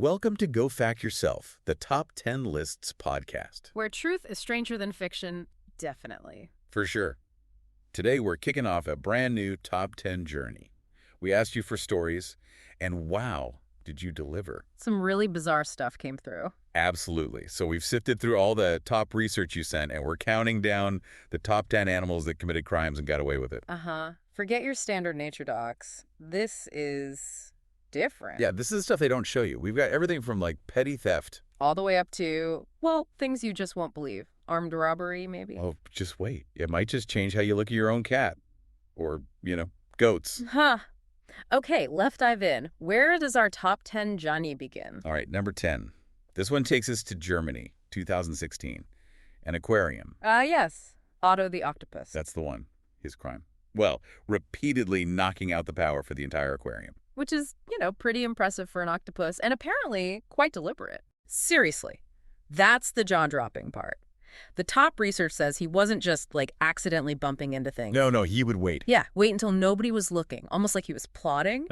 Welcome to Go Fact Yourself, the Top 10 Lists podcast. Where truth is stranger than fiction, definitely. For sure. Today we're kicking off a brand new Top 10 journey. We asked you for stories, and wow, did you deliver. Some really bizarre stuff came through. Absolutely. So we've sifted through all the top research you sent, and we're counting down the top 10 animals that committed crimes and got away with it. Forget your standard nature docs. This is different. Yeah, this is stuff they don't show you. We've got everything from, like, petty theft. All the way up to, well, things you just won't believe. Armed robbery, maybe. Oh, just wait. It might just change how you look at your own cat. Or, goats. Okay, let's dive in. Where does our top 10 Johnny begin? All right, number 10. This one takes us to Germany, 2016. An aquarium. Yes. Otto the octopus. That's the one. His crime. Well, repeatedly knocking out the power for the entire aquarium. Which is, pretty impressive for an octopus, and apparently quite deliberate. Seriously, that's the jaw-dropping part. The top research says he wasn't just, accidentally bumping into things. No, he would wait. Yeah, wait until nobody was looking, almost like he was plotting.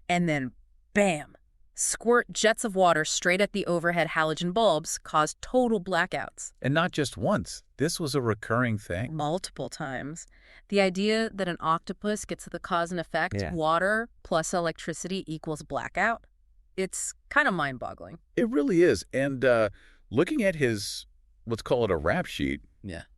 And then, bam, squirt jets of water straight at the overhead halogen bulbs caused total blackouts. And not just once. This was a recurring thing. Multiple times. The idea that an octopus gets the cause and effect, water plus electricity equals blackout, it's kind of mind-boggling. It really is. And looking at his, let's call it a rap sheet,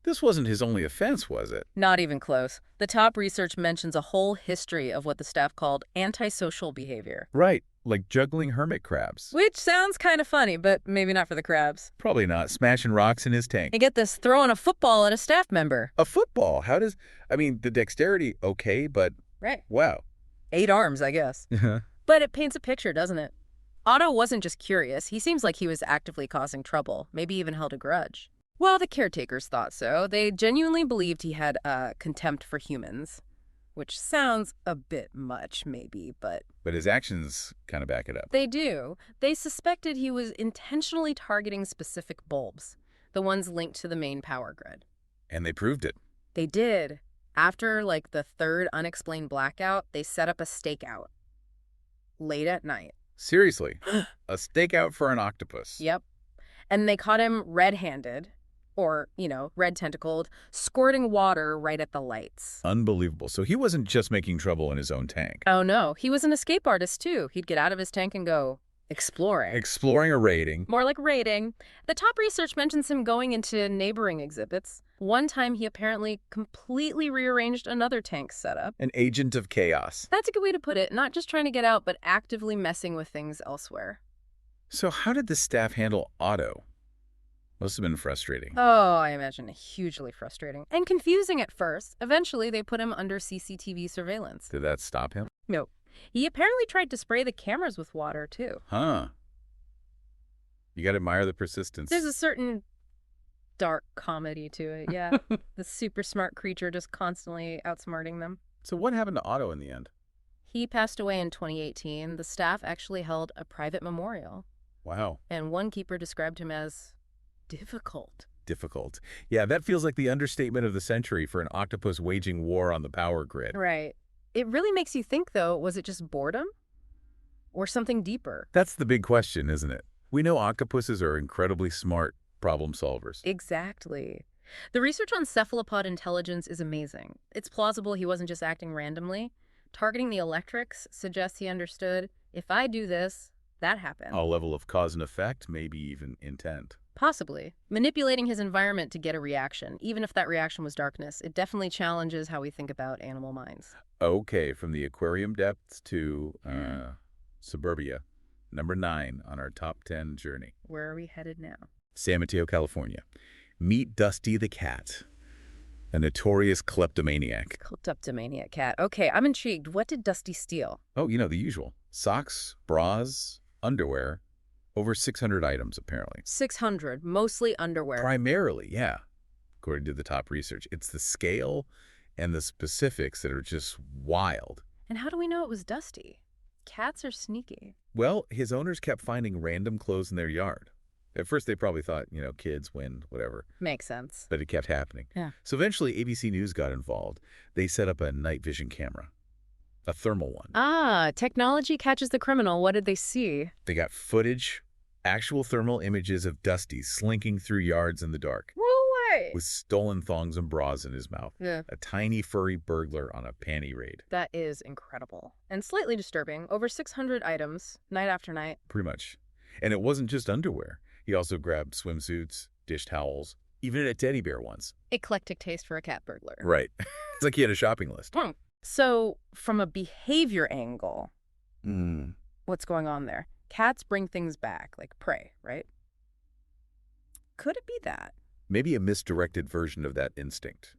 this wasn't his only offense, was it? Not even close. The top research mentions a whole history of what the staff called antisocial behavior. Right, like juggling hermit crabs. Which sounds kind of funny, but maybe not for the crabs. Probably not. Smashing rocks in his tank. And get this, throwing a football at a staff member. A football? The dexterity, okay, but... Right. Wow. 8 arms, I guess. But it paints a picture, doesn't it? Otto wasn't just curious. He seems like he was actively causing trouble, maybe even held a grudge. Well, the caretakers thought so. They genuinely believed he had contempt for humans, which sounds a bit much, maybe, but... But his actions kind of back it up. They do. They suspected he was intentionally targeting specific bulbs, the ones linked to the main power grid. And they proved it. They did. After, the third unexplained blackout, they set up a stakeout. Late at night. Seriously? A stakeout for an octopus? Yep. And they caught him red-handed, or, red-tentacled, squirting water right at the lights. Unbelievable. So he wasn't just making trouble in his own tank. Oh, no. He was an escape artist, too. He'd get out of his tank and go exploring. Exploring or raiding. More like raiding. The top research mentions him going into neighboring exhibits. One time, he apparently completely rearranged another tank setup. An agent of chaos. That's a good way to put it. Not just trying to get out, but actively messing with things elsewhere. So how did the staff handle Otto? Must have been frustrating. Oh, I imagine hugely frustrating. And confusing at first. Eventually, they put him under CCTV surveillance. Did that stop him? No. He apparently tried to spray the cameras with water, too. Huh. You gotta admire the persistence. There's a certain dark comedy to it, yeah. The super smart creature just constantly outsmarting them. So what happened to Otto in the end? He passed away in 2018. The staff actually held a private memorial. Wow. And one keeper described him as difficult. Difficult. Yeah, that feels like the understatement of the century for an octopus waging war on the power grid. Right. It really makes you think, though, was it just boredom? Or something deeper? That's the big question, isn't it? We know octopuses are incredibly smart problem solvers. Exactly. The research on cephalopod intelligence is amazing. It's plausible he wasn't just acting randomly. Targeting the electrics suggests he understood, if I do this, that happens. A level of cause and effect, maybe even intent. Possibly. Manipulating his environment to get a reaction, even if that reaction was darkness, it definitely challenges how we think about animal minds. Okay, from the aquarium depths to suburbia. Number 9 on our top 10 journey. Where are we headed now? San Mateo, California. Meet Dusty the cat, a notorious kleptomaniac. Kleptomaniac cat. Okay, I'm intrigued. What did Dusty steal? Oh, the usual. Socks, bras, underwear. Over 600 items, apparently. 600, mostly underwear. Primarily, yeah. According to the top research. It's the scale and the specifics that are just wild. And how do we know it was Dusty? Cats are sneaky. Well, his owners kept finding random clothes in their yard. At first, they probably thought, kids, wind, whatever. Makes sense. But it kept happening. Yeah. So eventually, ABC News got involved. They set up a night vision camera. a thermal one. Ah, technology catches the criminal. What did they see? They got footage, actual thermal images of Dusty slinking through yards in the dark, No way! with stolen thongs and bras in his mouth. Yeah. A tiny furry burglar on a panty raid. That is incredible. And slightly disturbing. Over 600 items, night after night. Pretty much. And it wasn't just underwear. He also grabbed swimsuits, dish towels, even a teddy bear once. Eclectic taste for a cat burglar. Right. It's like he had a shopping list. So, from a behavior angle, what's going on there? Cats bring things back, like prey, right? Could it be that? Maybe a misdirected version of that instinct.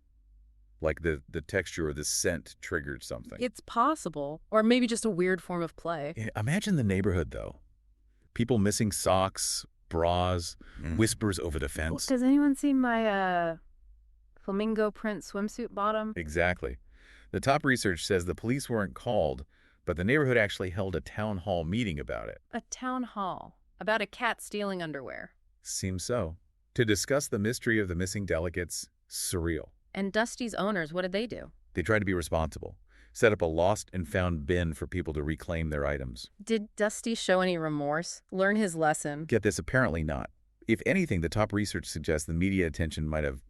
Like the texture or the scent triggered something. It's possible. Or maybe just a weird form of play. Yeah, imagine the neighborhood, though. People missing socks, bras, whispers over the fence. Does anyone see my flamingo print swimsuit bottom? Exactly. The top research says the police weren't called, but the neighborhood actually held a town hall meeting about it. A town hall about a cat stealing underwear. Seems so. To discuss the mystery of the missing delegates, surreal. And Dusty's owners, what did they do? They tried to be responsible, set up a lost and found bin for people to reclaim their items. Did Dusty show any remorse? Learn his lesson? Get this, apparently not. If anything, the top research suggests the media attention might have,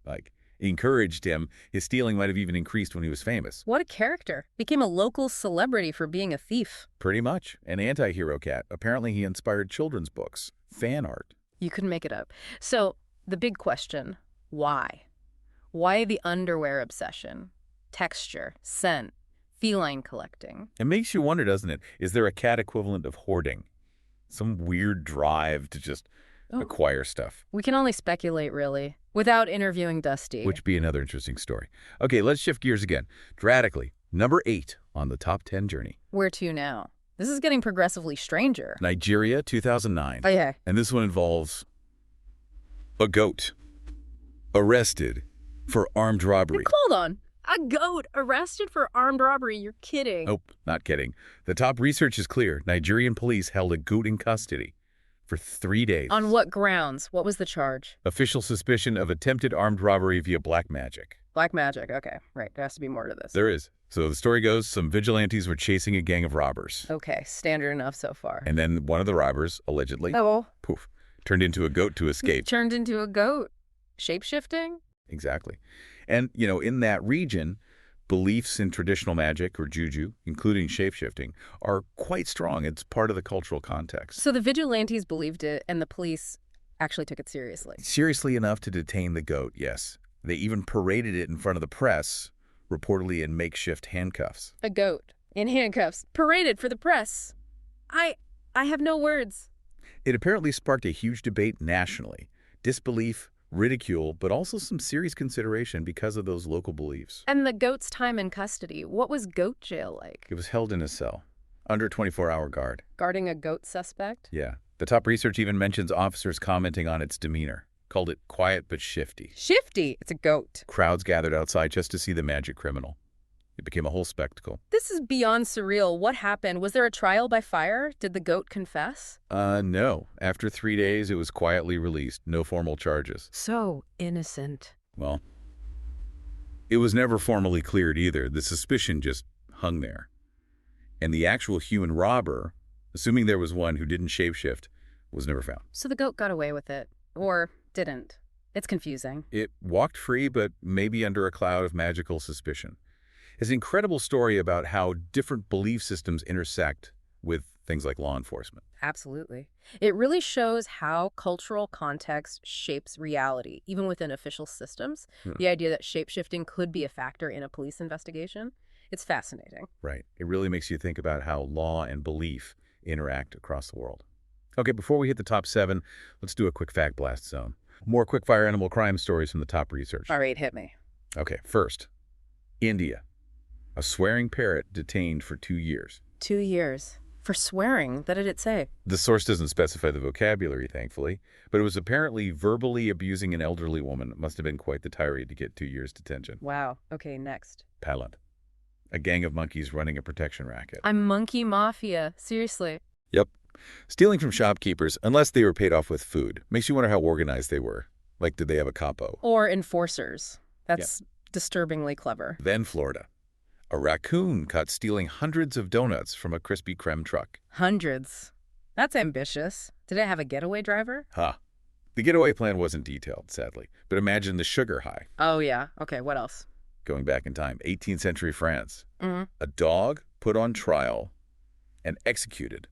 encouraged him. His stealing might have even increased when he was famous. What a character. Became a local celebrity for being a thief. Pretty much. An anti-hero cat. Apparently he inspired children's books, fan art. You couldn't make it up. So, the big question, why? Why the underwear obsession? Texture, scent, feline collecting. It makes you wonder, doesn't it? Is there a cat equivalent of hoarding? Some weird drive to just acquire stuff. We can only speculate, really, without interviewing Dusty. Which would be another interesting story. Okay, let's shift gears again. Dramatically, number 8 on the top 10 journey. Where to now? This is getting progressively stranger. Nigeria, 2009. Oh, yeah. And this one involves a goat arrested for armed robbery. Hold on. A goat arrested for armed robbery? You're kidding. Nope, not kidding. The top research is clear. Nigerian police held a goat in custody for 3 days. On what grounds? What was the charge? Official suspicion of attempted armed robbery via black magic. Black magic. Okay, right. There has to be more to this. There is. So the story goes, some vigilantes were chasing a gang of robbers. Okay, standard enough so far. And then one of the robbers, allegedly, poof, turned into a goat to escape. Turned into a goat. Shape-shifting? Exactly. And, in that region, beliefs in traditional magic or juju, including shape-shifting, are quite strong. It's part of the cultural context. So the vigilantes believed it, and the police actually took it seriously. Seriously enough to detain the goat, yes. They even paraded it in front of the press, reportedly in makeshift handcuffs. A goat in handcuffs, paraded for the press. I have no words. It apparently sparked a huge debate nationally. Disbelief, ridicule, but also some serious consideration because of those local beliefs. And the goat's time in custody, what was goat jail like? It was held in a cell, under 24-hour guard. Guarding a goat suspect? Yeah. The top research even mentions officers commenting on its demeanor. Called it quiet but shifty. Shifty? It's a goat. Crowds gathered outside just to see the magic criminal. It became a whole spectacle. This is beyond surreal. What happened? Was there a trial by fire? Did the goat confess? No. After 3 days, it was quietly released. No formal charges. So innocent. Well, it was never formally cleared either. The suspicion just hung there. And the actual human robber, assuming there was one who didn't shapeshift, was never found. So the goat got away with it. Or didn't. It's confusing. It walked free, but maybe under a cloud of magical suspicion. It's an incredible story about how different belief systems intersect with things like law enforcement. Absolutely. It really shows how cultural context shapes reality, even within official systems. The idea that shape-shifting could be a factor in a police investigation, it's fascinating. Right. It really makes you think about how law and belief interact across the world. Okay, before we hit the top 7, let's do a quick fact blast zone. More quickfire animal crime stories from the top research. All right, hit me. Okay, first, India. A swearing parrot detained for 2 years. 2 years. For swearing? What did it say? The source doesn't specify the vocabulary, thankfully, but it was apparently verbally abusing an elderly woman. It must have been quite the tirade to get 2 years detention. Wow. Okay, next. Thailand. A gang of monkeys running a protection racket. I'm monkey mafia. Seriously. Yep. Stealing from shopkeepers, unless they were paid off with food, makes you wonder how organized they were. Like, did they have a capo? Or enforcers. That's disturbingly clever. Then Florida. A raccoon caught stealing hundreds of donuts from a Krispy Kreme truck. Hundreds. That's ambitious. Did it have a getaway driver? Huh. The getaway plan wasn't detailed, sadly, but imagine the sugar high. Oh, yeah. Okay, what else? Going back in time, 18th century France. Mm-hmm. A dog put on trial and executed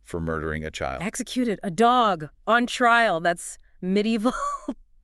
for murdering a child. Executed a dog on trial. That's medieval,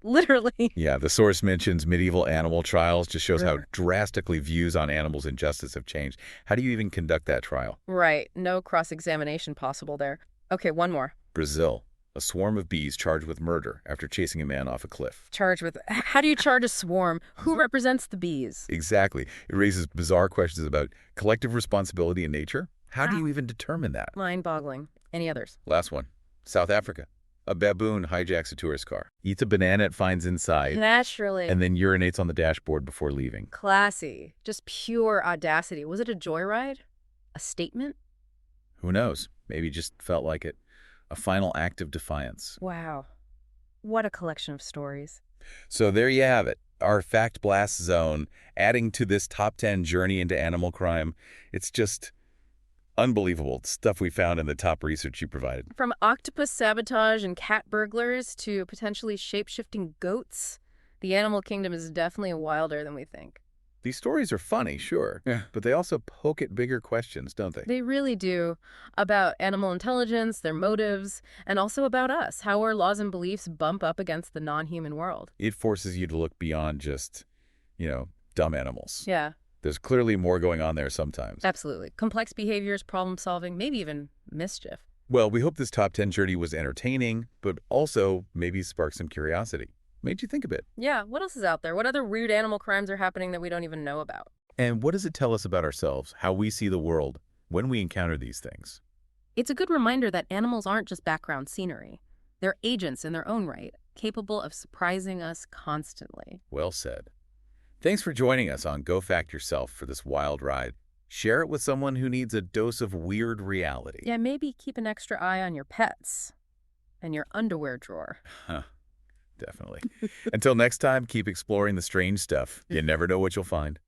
literally. Yeah, the source mentions medieval animal trials, just shows how drastically views on animals and justice have changed. How do you even conduct that trial? Right. No cross-examination possible there. Okay, one more. Brazil. A swarm of bees charged with murder after chasing a man off a cliff. Charged with... How do you charge a swarm? Who represents the bees? Exactly. It raises bizarre questions about collective responsibility in nature. How do you even determine that? Mind-boggling. Any others? Last one. South Africa. A baboon hijacks a tourist car, eats a banana it finds inside, Naturally. and then urinates on the dashboard before leaving. Classy. Just pure audacity. Was it a joyride? A statement? Who knows? Maybe just felt like it. A final act of defiance. Wow. What a collection of stories. So there you have it. Our Fact Blast Zone, adding to this top 10 journey into animal crime. It's just unbelievable stuff we found in the top research you provided. From octopus sabotage and cat burglars to potentially shape-shifting goats, the animal kingdom is definitely wilder than we think. These stories are funny, sure, but they also poke at bigger questions, don't they? They really do. About animal intelligence, their motives, and also about us, how our laws and beliefs bump up against the non-human world. It forces you to look beyond just, dumb animals. Yeah. There's clearly more going on there sometimes. Absolutely. Complex behaviors, problem-solving, maybe even mischief. Well, we hope this top 10 journey was entertaining, but also maybe sparked some curiosity. Made you think a bit. Yeah, what else is out there? What other weird animal crimes are happening that we don't even know about? And what does it tell us about ourselves, how we see the world when we encounter these things? It's a good reminder that animals aren't just background scenery. They're agents in their own right, capable of surprising us constantly. Well said. Thanks for joining us on Go Fact Yourself for this wild ride. Share it with someone who needs a dose of weird reality. Yeah, maybe keep an extra eye on your pets and your underwear drawer. Definitely. Until next time, keep exploring the strange stuff. You never know what you'll find.